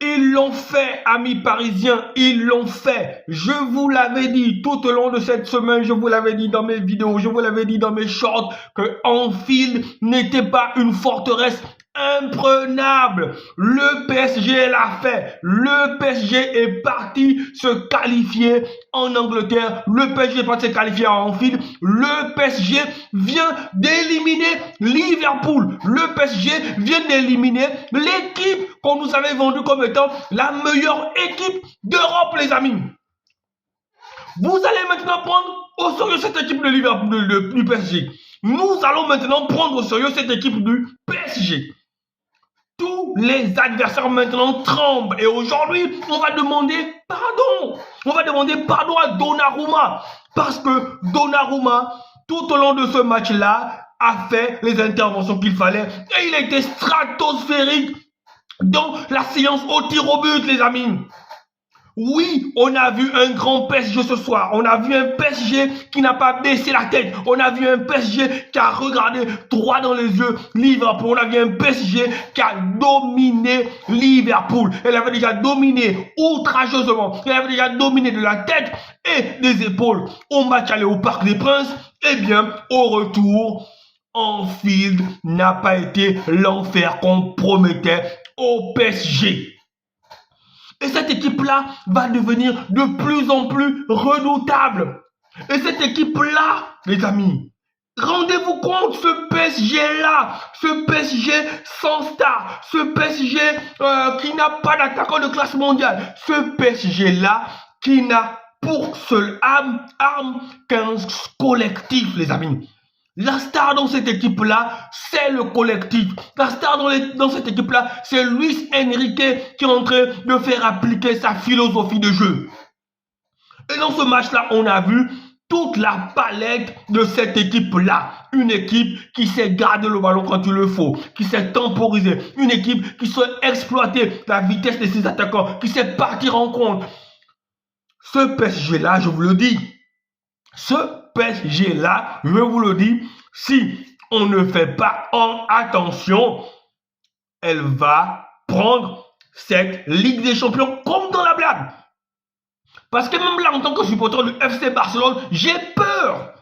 Ils l'ont fait, amis parisiens, ils l'ont fait. Je vous l'avais dit tout au long de cette semaine, je vous l'avais dit dans mes vidéos, je vous l'avais dit dans mes shorts, que Anfield n'était pas une forteresse imprenable. Le PSG l'a fait. Le PSG est parti se qualifier en Angleterre. Le PSG est parti se qualifier à Anfield. Le PSG vient d'éliminer Liverpool. Le PSG vient d'éliminer l'équipe qu'on nous avait vendue comme étant la meilleure équipe d'Europe, les amis. Vous allez maintenant prendre au sérieux cette équipe de Liverpool, du PSG. Nous allons maintenant prendre au sérieux cette équipe du PSG. Tous les adversaires maintenant tremblent. Et aujourd'hui, on va demander pardon. On va demander pardon à Donnarumma. Parce que Donnarumma, tout au long de ce match-là, a fait les interventions qu'il fallait. Et il a été stratosphérique dans la séance au tir au but, les amis. Oui, on a vu un grand PSG ce soir. On a vu un PSG qui n'a pas baissé la tête. On a vu un PSG qui a regardé droit dans les yeux Liverpool. On a vu un PSG qui a dominé Liverpool. Elle avait déjà dominé outrageusement. Elle avait déjà dominé de la tête et des épaules au match aller au Parc des Princes. Eh bien, au retour, Anfield n'a pas été l'enfer qu'on promettait au PSG. Et cette équipe-là va devenir de plus en plus redoutable. Et cette équipe-là, les amis, rendez-vous compte, ce PSG-là, ce PSG sans star, ce PSG qui n'a pas d'attaquant de classe mondiale, ce PSG-là qui n'a pour seule arme qu'un collectif, les amis. La star dans cette équipe-là, c'est le collectif. La star dans cette équipe-là, c'est Luis Enrique qui est en train de faire appliquer sa philosophie de jeu. Et dans ce match-là, on a vu toute la palette de cette équipe-là. Une équipe qui sait garder le ballon quand il le faut, qui sait temporiser. Une équipe qui sait exploiter la vitesse de ses attaquants, qui sait partir en compte. Ce PSG-là, je vous le dis, ce PSG-là, je vous le dis, si on ne fait pas attention, elle va prendre cette Ligue des Champions comme dans la blague. Parce que même là, en tant que supporter du FC Barcelone, j'ai peur.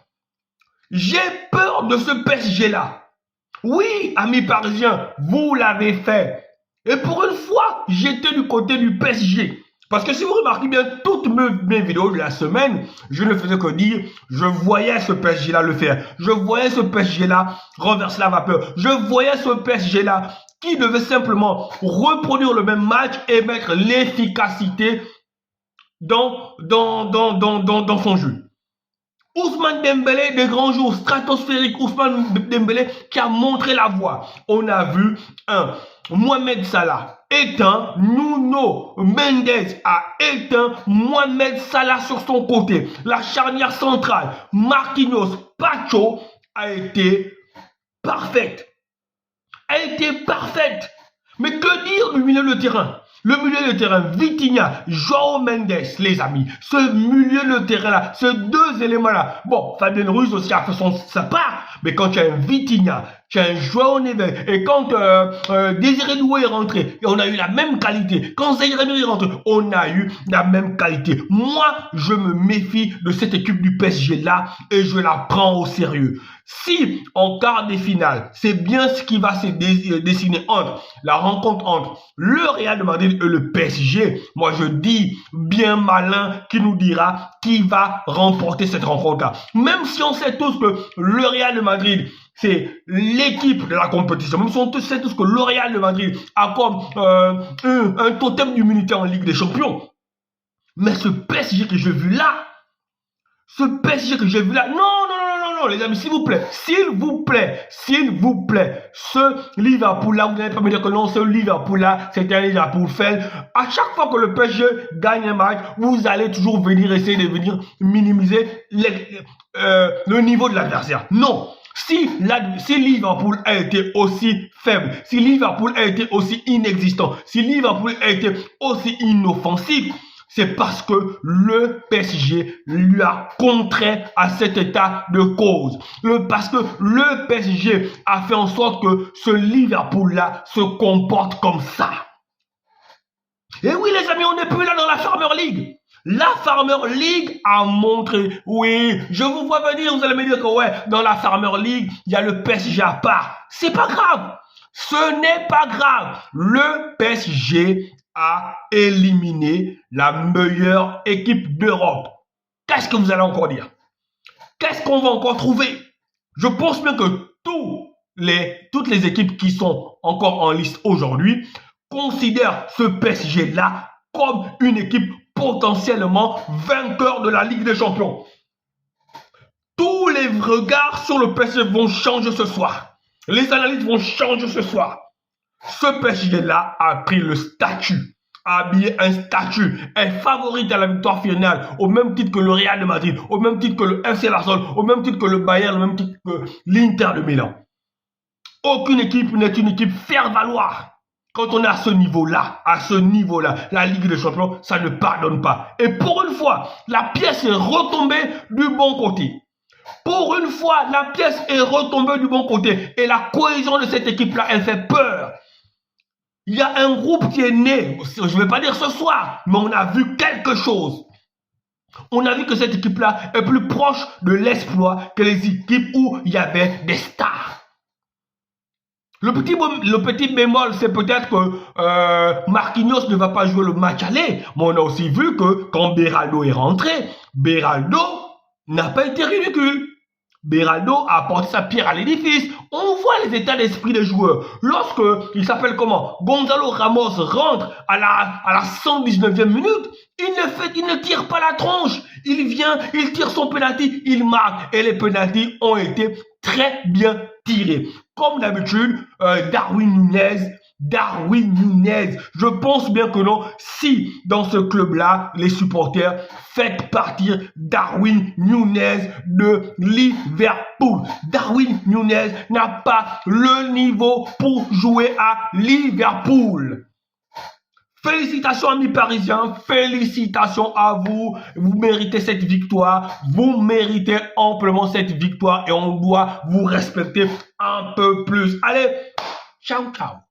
J'ai peur de ce PSG-là. Oui, amis parisiens, vous l'avez fait. Et pour une fois, j'étais du côté du PSG. Parce que si vous remarquez bien, toutes mes vidéos de la semaine, je ne faisais que dire, je voyais ce PSG-là le faire. Je voyais ce PSG-là renverser la vapeur. Je voyais ce PSG-là qui devait simplement reproduire le même match et mettre l'efficacité dans son jeu. Ousmane Dembélé, des grands jours stratosphériques, Ousmane Dembélé qui a montré la voie. On a vu Mohamed Salah éteint, Nuno Mendes a éteint Mohamed Salah sur son côté. La charnière centrale, Marquinhos, Pacho a été parfaite. A été parfaite. Mais que dire du milieu de terrain? Le milieu de terrain, Vitinha, João Mendes, les amis. Ce milieu de terrain-là, ces deux éléments-là. Bon, Fabien Ruiz aussi a fait sa part. Mais quand tu as un Vitinha, tu as un João Neves, et quand Désiré Doué est rentré, et on a eu la même qualité. Quand Zaïre Emery est rentré, on a eu la même qualité. Moi, je me méfie de cette équipe du PSG-là, et je la prends au sérieux. Si, en quart des finales, c'est bien ce qui va se dessiner entre la rencontre entre le Real de Madrid et le PSG, moi je dis bien malin qui nous dira qui va remporter cette rencontre-là. Même si on sait tous que le Real de Madrid, c'est l'équipe de la compétition. Même si on sait tous que le Real de Madrid a comme un totem d'immunité en Ligue des Champions. Mais ce PSG que j'ai vu là, non, les amis, s'il vous plaît, ce Liverpool-là, vous n'allez pas me dire que non, ce Liverpool-là, c'est un Liverpool faible. À chaque fois que le PSG gagne un match, vous allez toujours venir essayer de venir minimiser le niveau de l'adversaire. Non. Si Liverpool a été aussi faible, si Liverpool a été aussi inexistant, si Liverpool a été aussi inoffensif, c'est parce que le PSG lui a contraint à cet état de cause. Parce que le PSG a fait en sorte que ce Liverpool-là se comporte comme ça. Et oui, les amis, on n'est plus là dans la Farmer League. La Farmer League a montré, oui, je vous vois venir, vous allez me dire que ouais, dans la Farmer League, il y a le PSG à part. C'est pas grave. Ce n'est pas grave. Le PSG a éliminé la meilleure équipe d'Europe. Qu'est-ce que vous allez encore dire? Qu'est-ce qu'on va encore trouver? Je pense bien que toutes les équipes qui sont encore en liste aujourd'hui considèrent ce PSG-là comme une équipe potentiellement vainqueur de la Ligue des Champions. Tous les regards sur le PSG vont changer ce soir. Les analystes vont changer ce soir. Ce PSG-là a pris le statut, a habillé un statut, est favori à la victoire finale, au même titre que le Real de Madrid, au même titre que le FC Barcelone, au même titre que le Bayern, au même titre que l'Inter de Milan. Aucune équipe n'est une équipe faire valoir. Quand on est à ce niveau-là, la Ligue des Champions, ça ne pardonne pas. Et pour une fois, la pièce est retombée du bon côté. Pour une fois, la pièce est retombée du bon côté. Et la cohésion de cette équipe-là, elle fait peur. Il y a un groupe qui est né, je ne vais pas dire ce soir, mais on a vu quelque chose. On a vu que cette équipe-là est plus proche de l'exploit que les équipes où il y avait des stars. Le petit bémol, c'est peut-être que Marquinhos ne va pas jouer le match aller. Mais on a aussi vu que quand Beraldo est rentré, Beraldo n'a pas été ridicule. Beraldo a apporté sa pierre à l'édifice. On voit les états d'esprit des joueurs. Lorsque, il s'appelle comment, Gonzalo Ramos rentre à la 119e minute, il ne tire pas la tronche. Il vient, il tire son penalty, il marque. Et les penaltys ont été très bien tirés. Comme d'habitude, Darwin Nunez, je pense bien que non, si dans ce club-là, les supporters faites partir Darwin Nunez de Liverpool. Darwin Nunez n'a pas le niveau pour jouer à Liverpool. Félicitations amis parisiens, félicitations à vous, vous méritez cette victoire, vous méritez amplement cette victoire et on doit vous respecter un peu plus. Allez, ciao ciao.